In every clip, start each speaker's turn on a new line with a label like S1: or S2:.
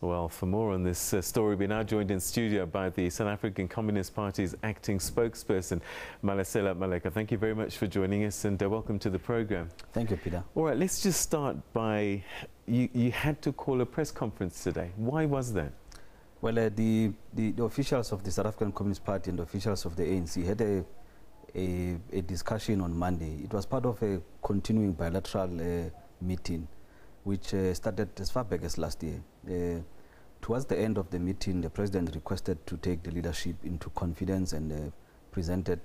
S1: Well, for more on this story, we're now joined in studio by the South African Communist Party's acting spokesperson, Malesela Maleka. Thank you very much for joining us, and welcome to the program.
S2: Thank you, Peter.
S1: All right, let's just start by, you had to call a press conference today. Why was that?
S2: Well, the officials of the South African Communist Party and the officials of the ANC had a discussion on Monday. It was part of a continuing bilateral meeting, which started as far back as last year. Towards the end of the meeting, the president requested to take the leadership into confidence and presented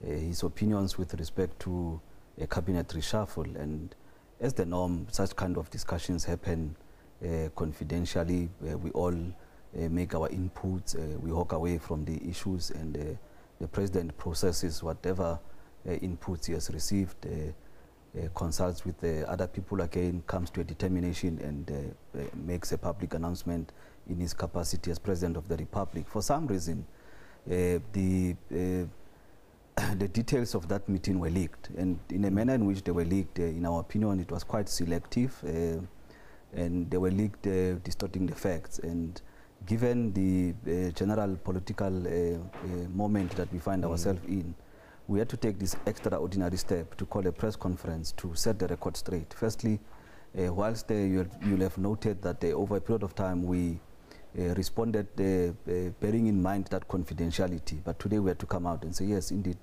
S2: his opinions with respect to a cabinet reshuffle. And as the norm, such kind of discussions happen confidentially. We all make our inputs, we walk away from the issues, and the president processes whatever inputs he has received, consults with other people again, comes to a determination, and makes a public announcement in his capacity as President of the Republic. For some reason, the details of that meeting were leaked, and in a manner in which they were leaked, in our opinion, it was quite selective, and they were leaked distorting the facts. And given the general political moment that we find ourselves in, we had to take this extraordinary step to call a press conference to set the record straight. Firstly, whilst you'll have noted that over a period of time we responded bearing in mind that confidentiality, but today we had to come out and say, yes, indeed.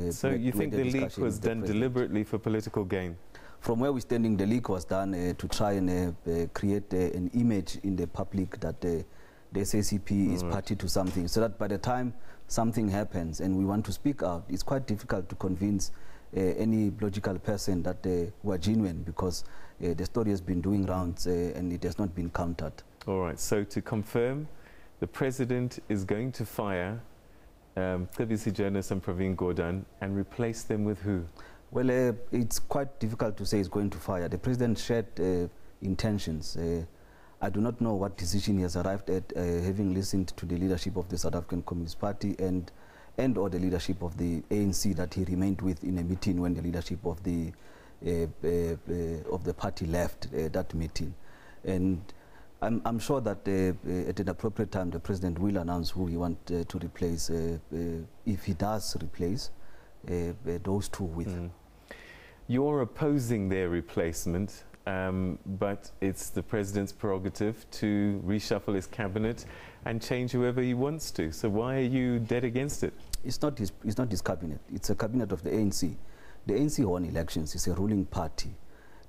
S1: So you think the leak was done deliberately for political gain?
S2: From where we're standing, the leak was done to try and create an image in the public that the SACP is party to something, so that by the time something happens and we want to speak out, it's quite difficult to convince any logical person that we're genuine, because the story has been doing rounds and it has not been countered.
S1: All right, so to confirm, the president is going to fire Mcebisi Jonas and Pravin Gordhan and replace them with who?
S2: Well, it's quite difficult to say he's going to fire. The president shared intentions. I do not know what decision he has arrived at, having listened to the leadership of the South African Communist Party and or the leadership of the ANC that he remained with in a meeting when the leadership of the party left that meeting. And I'm sure that at an appropriate time the president will announce who he wants to replace, if he does replace those two with.
S1: You're opposing their replacement, but it's the president's prerogative to reshuffle his cabinet and change whoever he wants to. So why are you dead against it?
S2: It's not his cabinet. It's a cabinet of the ANC. The ANC won elections. It's a ruling party.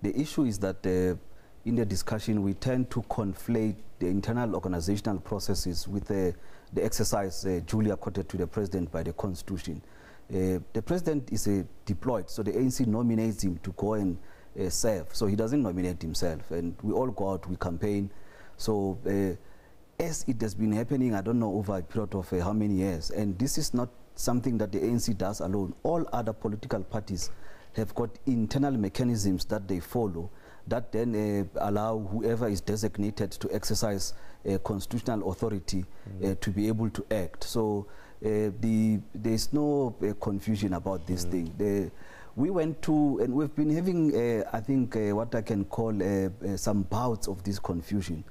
S2: The issue is that in the discussion we tend to conflate the internal organizational processes with the exercise duly accorded to the president by the Constitution. The president is deployed, so the ANC nominates him to go and serve. So he doesn't nominate himself, and we all go out, we campaign. So as it has been happening, I don't know, over a period of how many years, and this is not something that the ANC does alone. All other political parties have got internal mechanisms that they follow that then allow whoever is designated to exercise constitutional authority to be able to act. So there's no confusion about this thing. We went to, and we've been having, I think, what I can call some bouts of this confusion.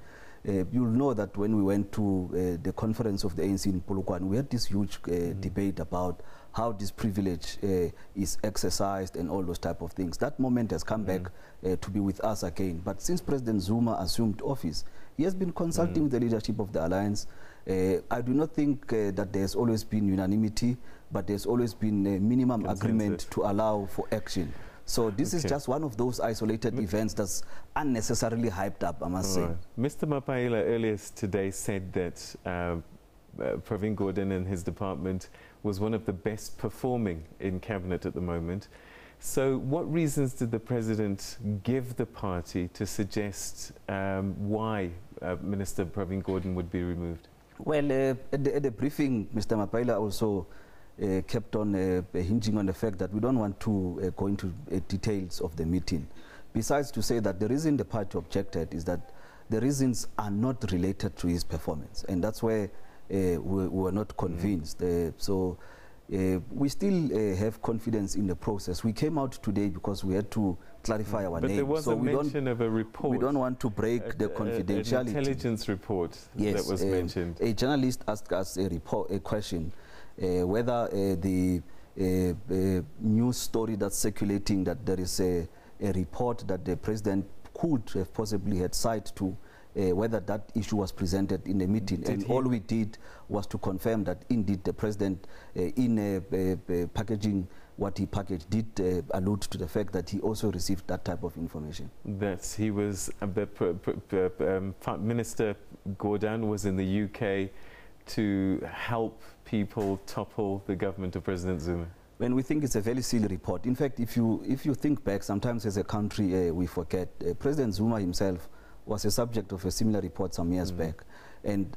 S2: You'll know that when we went to the conference of the ANC in Polokwane, we had this huge debate about how this privilege is exercised and all those type of things. That moment has come back to be with us again. But since President Zuma assumed office, he has been consulting with the leadership of the alliance. I do not think that there's always been unanimity, but there's always been a minimum agreement to allow for action. So this is just one of those isolated events that's unnecessarily hyped up, I must say.
S1: Mr. Mapaila earlier today said that Pravin Gordhan and his department was one of the best performing in cabinet at the moment. So what reasons did the president give the party to suggest why Minister Pravin Gordhan would be removed?
S2: Well, at the briefing, Mr. Mapaila also kept on hinging on the fact that we don't want to go into details of the meeting. Besides to say that the reason the party objected is that the reasons are not related to his performance, and that's where we were not convinced. So we still have confidence in the process. We came out today because we had to clarify our
S1: but
S2: name.
S1: There was a mention of a report.
S2: We don't want to break the confidentiality.
S1: An intelligence report that was mentioned.
S2: A journalist asked us a question whether the news story that's circulating that there is a report that the president could have possibly had sight to, whether that issue was presented in the meeting. All we did was to confirm that indeed the president, in packaging what he packaged, did allude to the fact that he also received that type of information. That
S1: he was, Minister Gordhan was in the UK to help people topple the government of President Zuma.
S2: When we think it's a very silly report. In fact, if you think back, sometimes as a country we forget. President Zuma himself was a subject of a similar report some years back, and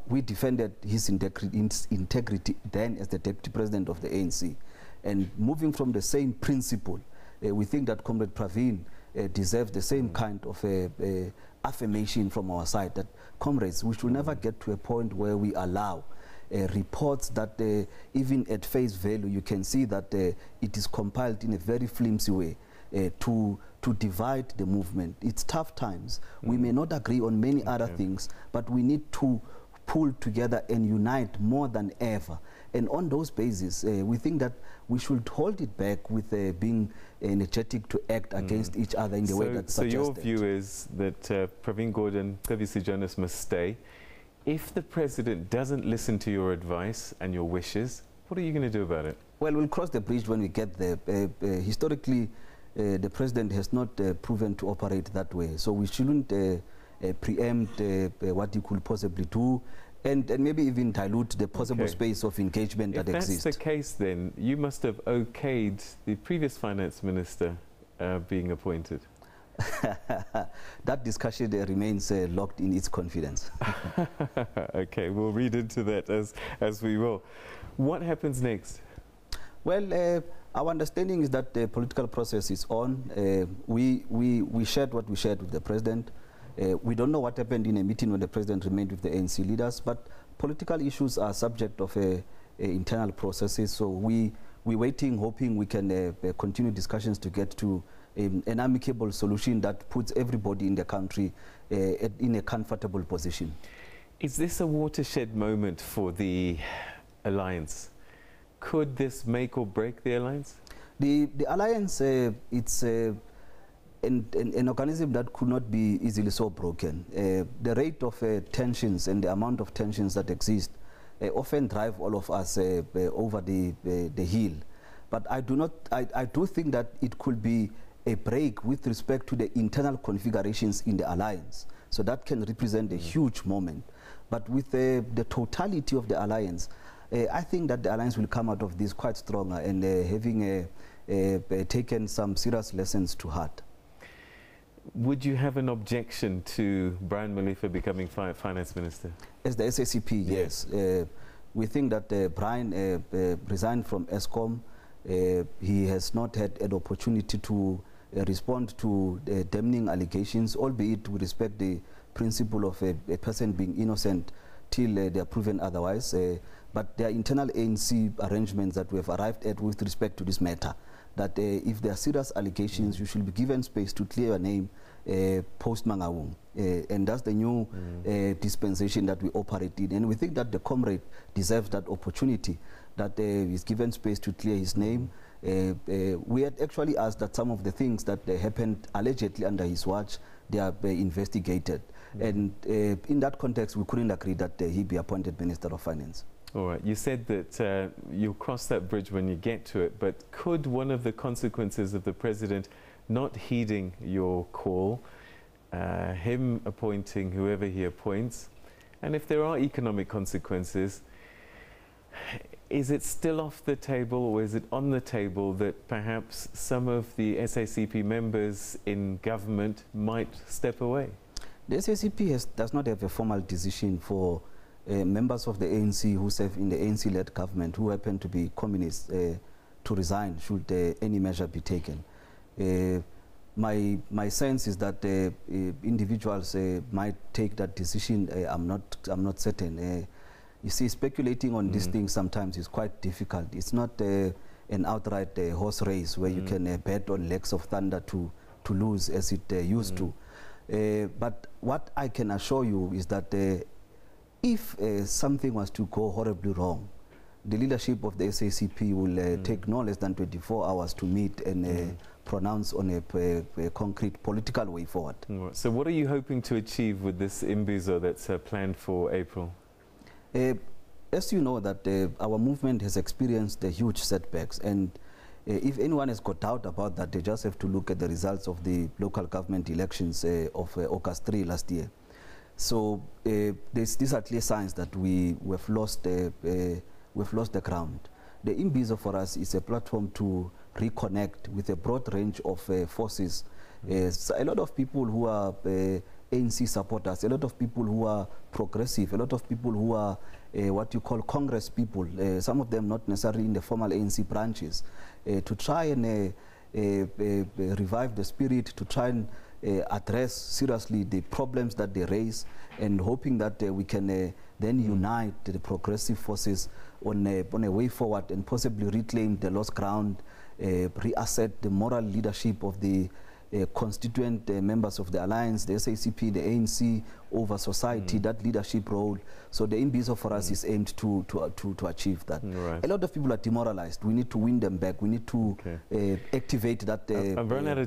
S2: we defended his integrity then as the deputy president of the ANC, and moving from the same principle, we think that Comrade Pravin deserves the same kind of affirmation from our side, that comrades, we should never get to a point where we allow reports that even at face value you can see that it is compiled in a very flimsy way to divide the movement. It's tough times. We may not agree on many other things, but we need to pull together and unite more than ever. And on those bases, we think that we should hold it back with being energetic to act against each other in the way that's suggested.
S1: So your view is that Pravin Gordhan, Mcebisi Jonas must stay. If the president doesn't listen to your advice and your wishes, what are you going to do about it? Well,
S2: we'll cross the bridge when we get there. Historically, the president has not proven to operate that way. So we shouldn't preempt what he could possibly do, and maybe even dilute the possible space of engagement that exists.
S1: If that's the case, then you must have okayed the previous finance minister being appointed.
S2: That discussion remains locked in its confidence.
S1: Okay, we'll read into that as we will. What happens next?
S2: Well, our understanding is that the political process is on. We shared what we shared with the president. We don't know what happened in a meeting when the president remained with the ANC leaders, but political issues are subject of internal processes. So we're waiting, hoping we can continue discussions to get to an amicable solution that puts everybody in the country in a comfortable position.
S1: Is this a watershed moment for the alliance? Could this make or break the alliance?
S2: The alliance, it's an organism that could not be easily so broken. The rate of tensions and the amount of tensions that exist often drive all of us over the hill. But I do think that it could be a break with respect to the internal configurations in the alliance. So that can represent a huge moment. But with the totality of the alliance, I think that the alliance will come out of this quite stronger and having taken some serious lessons to heart.
S1: Would you have an objection to Brian Molefe becoming finance minister?
S2: As the SACP, yes. We think that Brian resigned from ESCOM. He has not had an opportunity to respond to damning allegations, albeit we respect the principle of a person being innocent till they are proven otherwise. But there are internal ANC arrangements that we have arrived at with respect to this matter, that if there are serious allegations, you should be given space to clear your name post-Mangaung. And that's the new dispensation that we operate in. And we think that the comrade deserves that opportunity, that he's given space to clear his name. We had actually asked that some of the things that happened allegedly under his watch, they are investigated. And in that context, we couldn't agree that he be appointed Minister of Finance.
S1: All right. You said that you'll cross that bridge when you get to it, but could one of the consequences of the president not heeding your call, him appointing whoever he appoints, and if there are economic consequences, is it still off the table, or is it on the table that perhaps some of the SACP members in government might step away?
S2: The SACP does not have a formal decision for members of the ANC who serve in the ANC-led government who happen to be communists to resign should any measure be taken. My sense is that individuals might take that decision. I'm not certain. You see, speculating on these things sometimes is quite difficult. It's not a an outright horse race where you can bet on legs of thunder to lose as it used to. But what I can assure you is that if something was to go horribly wrong, the leadership of the SACP will take no less than 24 hours to meet and pronounce on a concrete political way forward.
S1: So what are you hoping to achieve with this imbizo that's planned for April?
S2: As you know, that our movement has experienced huge setbacks, and if anyone has got doubt about that, they just have to look at the results of the local government elections of August 3 last year. So these are clear signs that we've lost the ground. The imbizo for us is a platform to reconnect with a broad range of forces. So a lot of people who are ANC supporters, a lot of people who are progressive, a lot of people who are what you call Congress people, some of them not necessarily in the formal ANC branches, to try and revive the spirit, to try and address seriously the problems that they raise, and hoping that we can then unite the progressive forces on a way forward and possibly reclaim the lost ground, reassert the moral leadership of the constituent members of the alliance, the SACP, the ANC, over society, that leadership role. So the imbizo for us is aimed to achieve that.
S1: Right.
S2: A lot of people are demoralized. We need to win them back. We need to activate that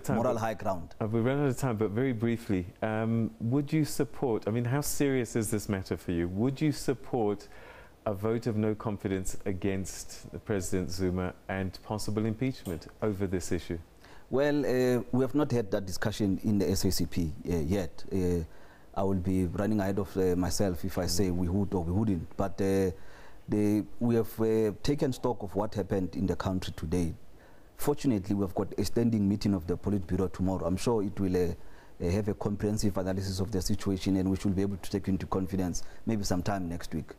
S2: moral high ground.
S1: We've run out of time, but very briefly, would you support, I mean, how serious is this matter for you? Would you support a vote of no confidence against President Zuma and possible impeachment over this issue?
S2: Well, we have not had that discussion in the SACP yet. I will be running ahead of myself if I say we would or we wouldn't. But we have taken stock of what happened in the country today. Fortunately, we have got a standing meeting of the Politburo tomorrow. I'm sure it will have a comprehensive analysis of the situation, and we should be able to take into confidence maybe sometime next week.